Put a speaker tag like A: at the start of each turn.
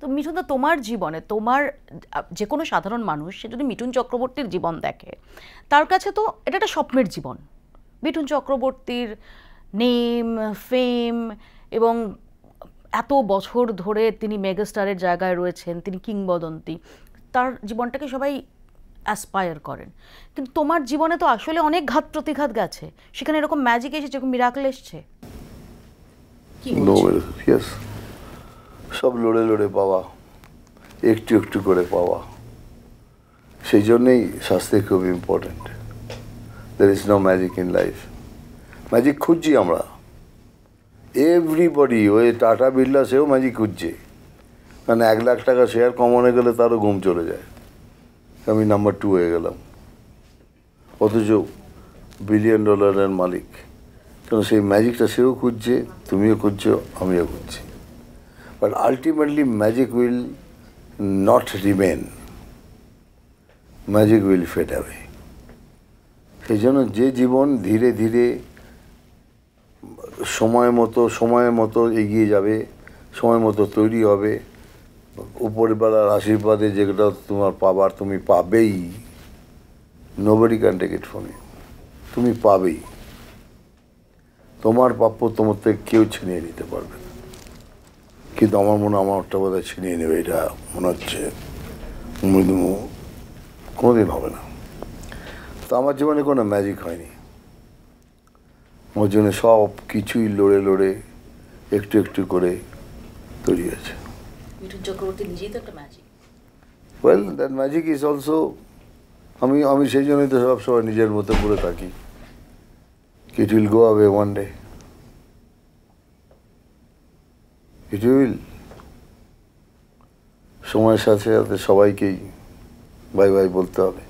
A: তো মিঠুনদা, তোমার জীবনে তোমার যে কোনো সাধারণ মানুষ সে যদি মিঠুন চক্রবর্তীর জীবন দেখে, তার কাছে তো এটা একটা স্বপ্নের জীবন। মিঠুন চক্রবর্তীর নেম, ফেম, এবং এত বছর ধরে তিনি মেগাস্টারের জায়গায় রয়েছেন, তিনি কিংবদন্তি, তার জীবনটাকে সবাই অ্যাসপায়ার করেন। কিন্তু তোমার জীবনে তো আসলে অনেক ঘাত প্রতিঘাত গেছে, সেখানে এরকম ম্যাজিক এসেছে, এরকম মিরাকেল এসছে, কি বলছো?
B: ইয়েস, সব লড়ে লড়ে পাওয়া, একটু একটু করে পাওয়া, সেই জন্যেই স্বাস্থ্য খুব important. There is no magic in life. Magic খুঁজছি আমরা, এভরিবডি। ওই টাটা বিড়লা সেও ম্যাজিক খুঁজছে, কারণ 1,00,000 টাকা শেয়ার কমানো গেলে তারও ঘুম চলে যায়, আমি নাম্বার 2 হয়ে গেলাম, অথচ $1 বিলিয়ন মালিক। কারণ সেই ম্যাজিকটা সেও খুঁজছে, তুমিও খুঁজছো, আমিও খুঁজছি। But ultimately magic will not remain, magic will fade away. সেই জন্য যে জীবন ধীরে ধীরে সময় মতো এগিয়ে যাবে, সময় মতো তৈরি হবে, উপরবেলার আশীর্বাদে যেটা তোমার পাবার তুমি পাবেই। Nobody can take it from you, তুমি পাবেই। তোমার প্রাপ্য তোমার থেকে কেউ ছিনিয়ে নিতে পারবে না। কিন্তু আমার মনে হয় আমারটা বোধহয় ছিনিয়ে নেবে, এটা মনে হচ্ছে কোনোদিন হবে না। তো আমার জীবনে কোনো ম্যাজিক হয়নি, আমার জন্য সব কিছুই লড়ে লড়ে একটু একটু করে তৈরি হয়েছে।
A: মিঠুন চক্রবর্তী নিজেই তো একটা magic.
B: Well, that magic is also, আমি সেই জন্যই তো সবসময় নিজের মতো করে থাকি। It will go away one day, it will. সময়ের সাথে সাথে সবাইকেই বাই বাই বলতে হবে।